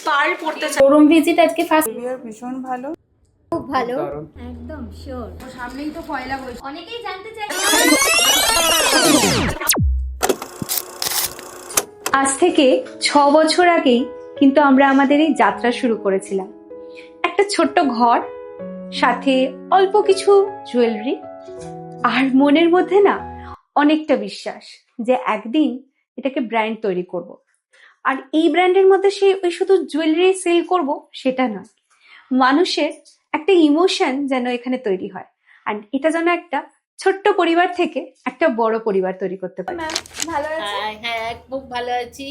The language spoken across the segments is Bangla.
পার্ল পড়তে চাই। শোরুম ভিজিট আজকে ফার্স্ট। ভীষণ ভালো, খুব ভালো, একদম শিওর। সামনেই তো পয়লা বৈশাখ। অনেকেই জানতে চাই। আজ থেকে 6 বছর আগেই কিন্তু আমরা আমাদের এই যাত্রা শুরু করেছিলাম। একটা ছোট্ট ঘর, সাথে অল্প কিছু জুয়েলারি, আর মনের মধ্যে না অনেকটা বিশ্বাস যে একদিন এটাকে ব্র্যান্ড তৈরি করব। আর এই ব্র্যান্ডের মধ্যে ওই শুধু জুয়েলারি সেল করব সেটা নয়, মানুষের একটা ইমোশন যেন এখানে তৈরি হয়। আর এটা যেন একটা ছোট্ট পরিবার থেকে একটা বড় পরিবার তৈরি করতে পারে। ম্যাম ভালো আছে? হ্যাঁ, খুব ভালো আছি।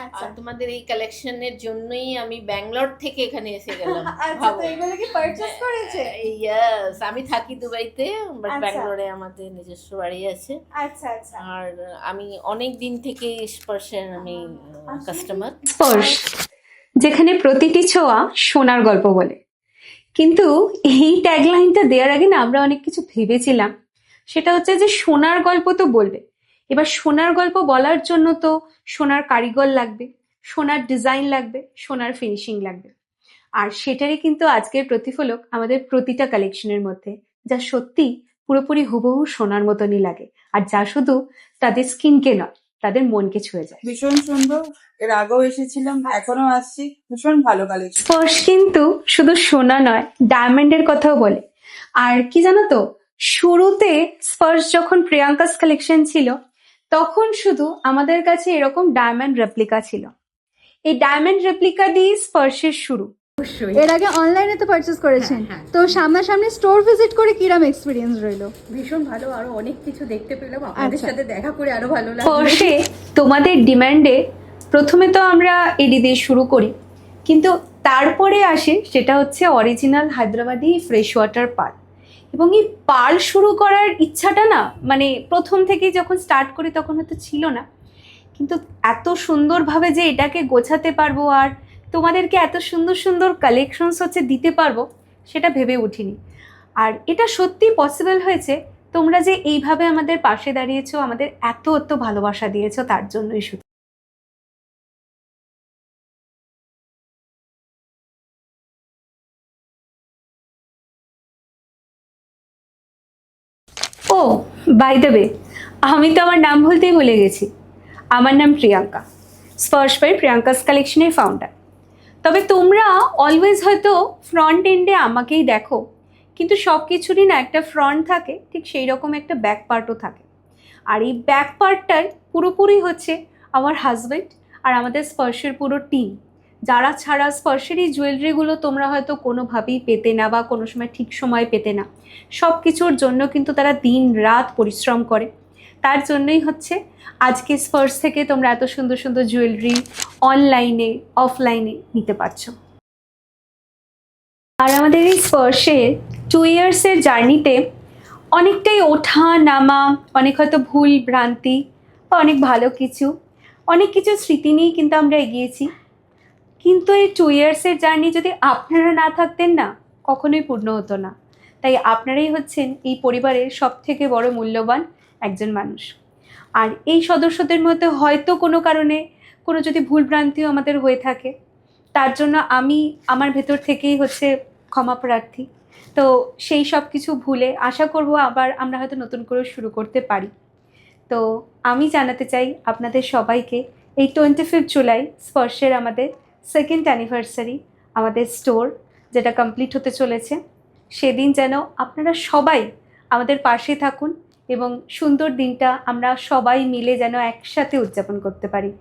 আচ্ছা আর তোমাদের এই কালেকশনের জন্যই আমি ব্যাঙ্গালোর থেকে এখানে এসে গেলাম। আচ্ছা, তো এগুলো কি পারচেজ করেছে? ইয়েস, আমি থাকি দুবাইতে, বাট আচ্ছা। ব্যাঙ্গালোরে আমাদের নিজস্ব বাড়ি আছে। আচ্ছা আচ্ছা। আর আমি অনেক দিন থেকে স্পর্শের আমি কাস্টমার। স্পর্শ, যেখানে প্রতিটি ছোঁয়া সোনার গল্প বলে। কিন্তু এই ট্যাগলাইনটা দেওয়ার আগে না আমরা অনেক কিছু ভেবেছিলাম। সেটা হচ্ছে যে সোনার গল্প তো বলবে, এবার সোনার গল্প বলার জন্য তো সোনার কারিগর লাগবে, সোনার ডিজাইন লাগবে, সোনার ফিনিশিং লাগবে। আর সেটারই কিন্তু আজকের প্রতিফলক আমাদের প্রতিটা কালেকশনের মধ্যে, যা সত্যি পুরোপুরি হুবহু সোনার মতনই লাগে, আর যা শুধু তাদের স্কিনকে নয়, তাদের মনকে ছুঁয়ে যায়। ভীষণ সুন্দর, এর আগেও এসেছিলাম, এখনো আসছি। ভীষণ ভালো কালেকশন। স্পর্শ কিন্তু শুধু সোনা নয়, ডায়মন্ডের কথাও বলে। আর কি জানো তো, শুরুতে স্পর্শ যখন প্রিয়াঙ্কাস কালেকশন ছিল, তখন শুধু আমাদের কাছে এরকম ডায়মন্ড রেপ্লিকা ছিল। এই ডায়মন্ড রেপ্লিকা দিয়ে স্পর্শের শুরু। এর আগে অনলাইনে তো পারচেজ করেছেন, তো সামনাসামনি স্টোর ভিজিট করে কিরম এক্সপিরিয়েন্স রইলো? ভীষণ ভালো, আরো অনেক কিছু দেখতে পেলাম, আপনাদের আচ্ছা। সাথে দেখা করে আরো ভালো লাগলো। স্পর্শে তোমাদের ডিমান্ডে প্রথমে তো আমরা এডি দিয়ে শুরু করি, কিন্তু তারপরে আসে সেটা হচ্ছে original Hyderabadi fresh water pearl. এবং এই পার্ল শুরু করার ইচ্ছাটা না, মানে প্রথম থেকেই যখন স্টার্ট করি তখন হয়তো ছিল না, কিন্তু এত সুন্দরভাবে যে এটাকে গোছাতে পারবো আর তোমাদেরকে এত সুন্দর সুন্দর কালেকশনস হচ্ছে দিতে পারবো, সেটা ভেবে উঠিনি। আর এটা সত্যি পসিবল হয়েছে তোমরা যে এইভাবে আমাদের পাশে দাঁড়িয়েছো, আমাদের এত এত ভালোবাসা দিয়েছো, তার জন্যই শুধু। ও বাই দ্য ওয়ে, আমি তো আমার নাম বলতেই ভুলে গেছি। আমার নাম প্রিয়াঙ্কা, স্পর্শ বাই প্রিয়াঙ্কাস কালেকশনের ফাউন্ডার। তবে তোমরা অলওয়েজ হয়তো ফ্রন্ট এন্ডে আমাকেই দেখো, কিন্তু সব কিছুরই না একটা ফ্রন্ট থাকে, ঠিক সেই রকম একটা ব্যাক পার্টও থাকে। আর এই ব্যাক পার্টটাই পুরোপুরি হচ্ছে আমার হাজব্যান্ড আর আমাদের স্পর্শের পুরো টিম, যারা ছাড়া স্পর্শের এই জুয়েলারিগুলো তোমরা হয়তো কোনোভাবেই পেতে না, বা কোনো সময় ঠিক সময় পেতে না। সব কিছুর জন্য কিন্তু তারা দিন রাত পরিশ্রম করে। তার জন্যই হচ্ছে আজকে স্পর্শ থেকে তোমরা এত সুন্দর সুন্দর জুয়েলারি অনলাইনে অফলাইনে নিতে পারছো। আর আমাদের এই স্পর্শের 2 ইয়ার্সের জার্নিতে অনেকটাই ওঠা নামা, অনেক হয়তো ভুল ভ্রান্তি, বা অনেক ভালো কিছু, অনেক কিছু স্মৃতি নিয়েই কিন্তু আমরা এগিয়েছি। কিন্তু এই 2 ইয়ার্সের জার্নি যদি আপনারা না থাকতেন না, কখনোই পূর্ণ হতো না। তাই আপনারাই হচ্ছেন এই পরিবারের সব থেকে বড় মূল্যবান একজন মানুষ। আর এই সদস্যদের মধ্যে হয়তো কোনো কারণে কোনো যদি ভুলভ্রান্তিও আমাদের হয়ে থাকে, তার জন্য আমি আমার ভেতর থেকেই হচ্ছে ক্ষমা প্রার্থী। তো সেই সব কিছু ভুলে আশা করব আবার আমরা হয়তো নতুন করে শুরু করতে পারি। তো আমি জানাতে চাই আপনাদের সবাইকে, এই 25 জুলাই স্পর্শের আমাদের 2nd অ্যানিভার্সারি, আমাদের স্টোর যেটা কমপ্লিট হতে চলেছে, সেদিন যেন আপনারা সবাই আমাদের পাশে থাকুন এবং সুন্দর দিনটা আমরা সবাই মিলে যেন একসাথে উদযাপন করতে পারি।